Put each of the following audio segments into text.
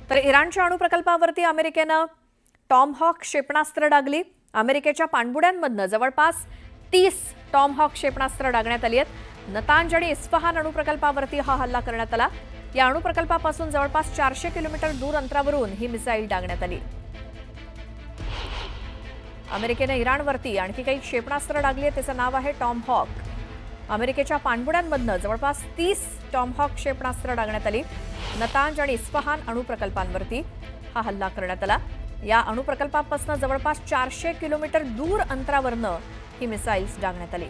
तर इराणच्या अणुप्रकल्पावरती अमेरिकेनं टॉमहॉक क्षेपणास्त्र डागली। अमेरिकेच्या पाणबुड्यांमधनं जवळपास 30 टॉमहॉक क्षेपणास्त्र डागण्यात आली आहेत। नतांज आणि इस्फहान अणुप्रकल्पावरती हा हल्ला करण्यात आला। या अणुप्रकल्पापासून जवळपास 400 किलोमीटर दूर अंतरावरून ही मिसाईल डागण्यात आली। अमेरिकेने इराणवरती आणखी काही क्षेपणास्त्र डागली आहेत, त्याचं नाव आहे टॉमहॉक। अमेरिकेच्या पाणबुड्यांमधनं जवळपास 30 टॉमहॉक क्षेपणास्त्र डागण्यात आली। नतांज आणि इस्फहान अणुप्रकल्पांवरती हा हल्ला करण्यात आला। या अणुप्रकल्पापासून जवळपास 400 किलोमीटर दूर अंतरावरनं ही मिसाईल्स डागण्यात आली।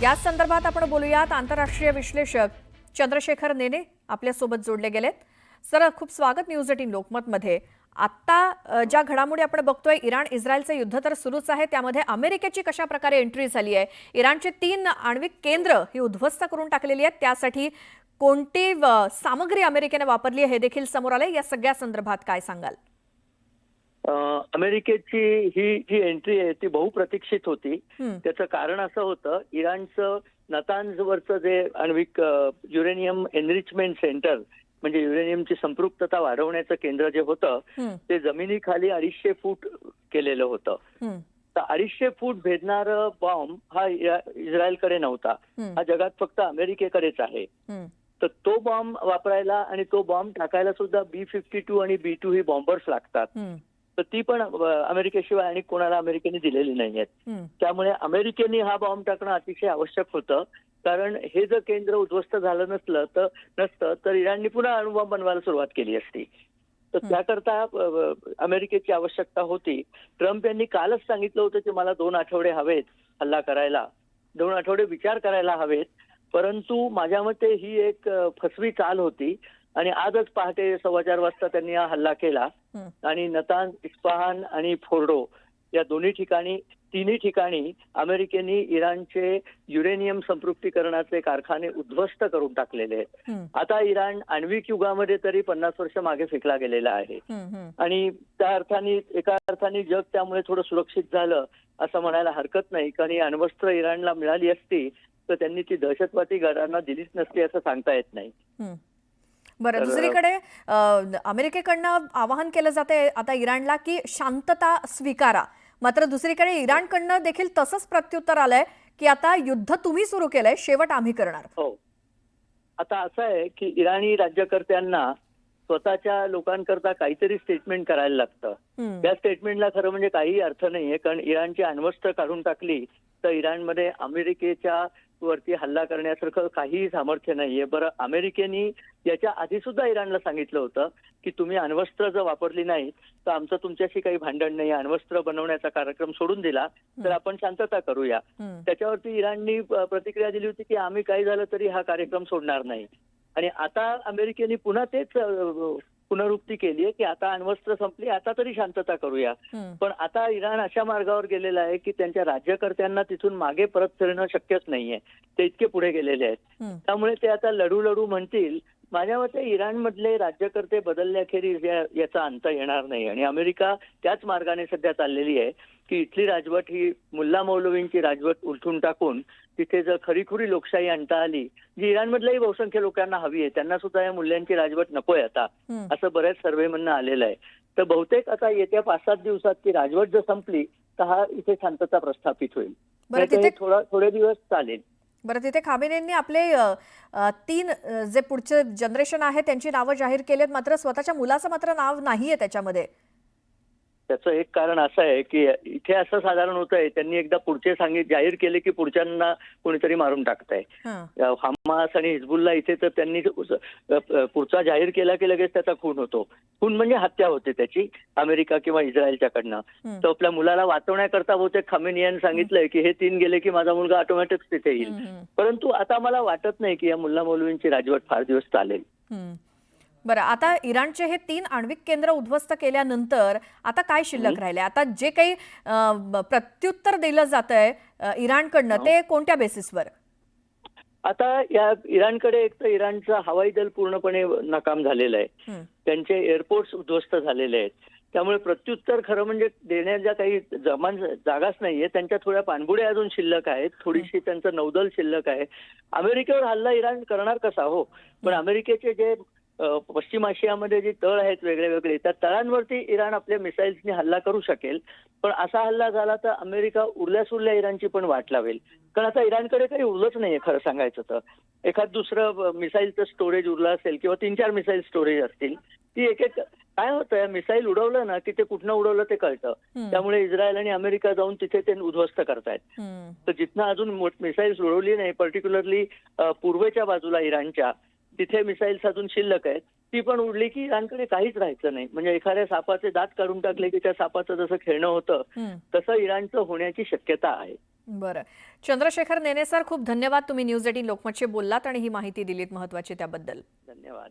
या संदर्भात आपण बोलूयात। आंतरराष्ट्रीय विश्लेषक चंद्रशेखर नेने आपल्यासोबत जोडले गेलेत। सर, खूप स्वागत न्यूज 18 लोकमतमध्ये। आता ज्या घडामोडी आपण बघतोय, इराण इस्रायलचं युद्ध तर सुरूच आहे, त्यामध्ये अमेरिकेची कशा प्रकारे एंट्री झाली आहे। इराणचे 3 आण्विक केंद्र ही उद्ध्वस्त करून टाकलेली आहेत, त्यासाठी कोणती सामग्री अमेरिकेने वापरली आहे हे देखील समोर आले। या सगळ्या संदर्भात काय सांगाल? अमेरिकेची ही जी एंट्री आहे ती बहुप्रतीक्षित होती। त्याचं कारण असं होतं, इराणचं नतांजवरचं जे आण्विक युरेनियम एनरिचमेंट सेंटर म्हणजे युरेनियमची संपृक्तता वाढवण्याचं केंद्र जे होतं ते जमिनीखाली 250 फूट केलेलं होतं। तर 250 फूट भेदणारं बॉम्ब हा इस्रायलकडे नव्हता, हा जगात फक्त अमेरिकेकडेच आहे। तर तो बॉम्ब वापरायला आणि तो बॉम्ब टाकायला सुद्धा B-52 आणि B-2 ही बॉम्बर्स लागतात। तर ती पण अमेरिकेशिवाय आणि कोणाला अमेरिकेने दिलेली नाहीयेत। त्यामुळे अमेरिकेने हा बॉम्ब टाकणं अतिशय आवश्यक होतं, कारण हे जर केंद्र उद्ध्वस्त झालं नसतं तर इराणने पुन्हा अणुबॉम्ब बनवायला सुरुवात केली असती। तर त्याकरता अमेरिकेची आवश्यकता होती। ट्रम्प यांनी कालच सांगितलं होतं की मला 2 आठवडे हवेत हल्ला करायला, 2 आठवडे विचार करायला हवेत, परंतु माझ्या मते ही एक फसवी चाल होती। आणि आजच पहाटे 4:15 वाजता त्यांनी हा हल्ला केला आणि नतांज, इस्फहान आणि फोर्डो या तिन्ही ठिकाणी अमेरिकेने इराणचे युरेनियम संपृक्तीकरणाचे कारखाने उद्ध्वस्त करून टाकलेले आहेत। आता इराण आण्विक युगामध्ये तरी 50 वर्ष मागे फेकला गेलेला आहे आणि त्या अर्थाने एका अर्थाने जग त्यामुळे थोडं सुरक्षित झालं असं म्हणायला हरकत नाही, कारण अण्वस्त्र इराणला मिळाली असती तर त्यांनी ती दहशतवादी गटांना दिलीच नसती असं सांगता येत नाही। बरं, दुसरीकडे अमेरिकेकडनं आवाहन केलं जाते आता इराणला की शांतता स्वीकारा, मात्र दुसरीकडे इराणकडनं देखील तसंच प्रत्युत्तर आलंय की आता युद्ध तुम्ही सुरू केलंय, शेवट आम्ही करणार। हो, आता असं आहे की इराणी राज्यकर्त्यांना स्वतःच्या लोकांकरता काहीतरी स्टेटमेंट करायला लागतं। त्या स्टेटमेंटला खरं म्हणजे काही अर्थ नाहीये, कारण इराणची अण्वस्त्र काढून टाकली तर इराणमध्ये अमेरिकेच्या वरती हल्ला करण्यासारखं काहीही सामर्थ्य नाहीये। बरं, अमेरिकेने याच्या आधी सुद्धा इराणला सांगितलं होतं की तुम्ही अण्वस्त्र जर वापरली नाही तर आमचं तुमच्याशी काही भांडण नाही, अण्वस्त्र बनवण्याचा कार्यक्रम सोडून दिला तर आपण शांतता करूया। त्याच्यावरती इराणनी प्रतिक्रिया दिली होती की आम्ही काही झालं तरी हा कार्यक्रम सोडणार नाही। आणि आता अमेरिकेने पुन्हा तेच पुनरुक्ती केली आहे की आता अण्वस्त्र संपली, आता तरी शांतता करूया। पण आता इराण अशा मार्गावर गेलेला आहे की त्यांच्या राज्यकर्त्यांना तिथून मागे परत फिरणं शक्यच नाहीये, ते इतके पुढे गेलेले आहेत। त्यामुळे ते आता लढू म्हणतील। माझ्या मते इराणमधले राज्यकर्ते बदलण्याखेरीज याचा अंत येणार नाही आणि अमेरिका त्याच मार्गाने सध्या चाललेली आहे की इथली राजवट ही मुल्ला मौलवींची राजवट उलथून टाकून तिथे जर खरीखुरी लोकशाही आणता आली, जी इराणमधल्याही बहुसंख्य लोकांना हवी आहे, त्यांना सुद्धा या मूल्यांची राजवट नकोय आता, असं बऱ्याच सर्व्हेमधनं आलेलं आहे। तर बहुतेक आता येत्या 5-7 दिवसात ती राजवट जर संपली तर हा इथे शांतता प्रस्थापित होईल, थोडे दिवस चालेल। बरं, तिथे खामेनेंनी आपले 3 जे पुढचे जनरेशन आहे त्यांची नावं जाहीर केलेत, मात्र स्वतःच्या मुलाचं मात्र नाव नाहीये त्याच्यामध्ये। त्याचं एक कारण असं आहे की इथे असं साधारण होतंय, त्यांनी एकदा पुढचे जाहीर केले की पुढच्यांना कोणीतरी मारून टाकतंय। हमास आणि हिजबुल्ला इथे तर त्यांनी पुढचा जाहीर केला की लगेच त्याचा खून होतो। खून म्हणजे हत्या होते त्याची, अमेरिका किंवा इस्रायलच्याकडनं। तर आपल्या मुलाला वाचवण्याकरता बहुतेक खामेनी यांनी सांगितलंय की हे 3 गेले की माझा मुलगा ऑटोमॅटिक तिथे येईल। परंतु आता मला वाटत नाही की या मुल्ला मौलवींची राजवट फार दिवस चालेल। बरं, आता इराणचे हे 3 आण्विक केंद्र उद्ध्वस्त केल्यानंतर आता काय शिल्लक राहिले? आता जे काही प्रत्युत्तर दिलं जातंय इराणकडनं ते कोणत्या बेसिसवर? आता या इराणकडे एक तर इराणचं हवाई दल पूर्णपणे नाकाम झालेलं आहे, त्यांचे एअरपोर्ट्स उद्ध्वस्त झालेले आहेत, त्यामुळे प्रत्युत्तर खरं म्हणजे देण्याच्या काही जागाच नाहीये. त्यांच्या थोड्या पाणबुड्या अजून शिल्लक आहेत, थोडीशी त्यांचं नौदल शिल्लक आहे. अमेरिकेवर हल्ला इराण करणार कसा हो, पण अमेरिकेचे जे पश्चिम आशियामध्ये जे तळ आहेत वेगळे वेगळे, त्या तळांवरती इराण आपल्या मिसाईल्सनी हल्ला करू शकेल. पण असा हल्ला झाला तर अमेरिका उरल्या इराणची पण वाट लावेल. कारण आता इराणकडे काही उरलंच नाहीये खरं सांगायचं तर. एखाद दुसरं मिसाईलचं स्टोरेज उरलं असेल किंवा 3-4 मिसाईल स्टोरेज असतील. ती एक काय होतं, मिसाईल उडवलं ना की ते कुठनं उडवलं ते कळतं. त्यामुळे इस्रायल आणि अमेरिका जाऊन तिथे ते उद्ध्वस्त करतायत. तर जिथनं अजून मिसाईल्स उडवली नाही, पर्टिक्युलरली पूर्वेच्या बाजूला इराणच्या, तिथे मिसाईल्स अजून शिल्लक आहेत. ती पण उडली की इराणकडे काहीच राहायचं नाही. म्हणजे एखाद्या सापाचे दात काढून टाकले की त्या सापाचं जसं खेळणं होतं तसं इराणचं होण्याची शक्यता आहे. बरं. चंद्रशेखर नेने सर, खूप धन्यवाद. तुम्ही न्यूज 18 लोकमतशी बोललात आणि ही माहिती दिलीत महत्त्वाची त्याबद्दल. धन्यवाद.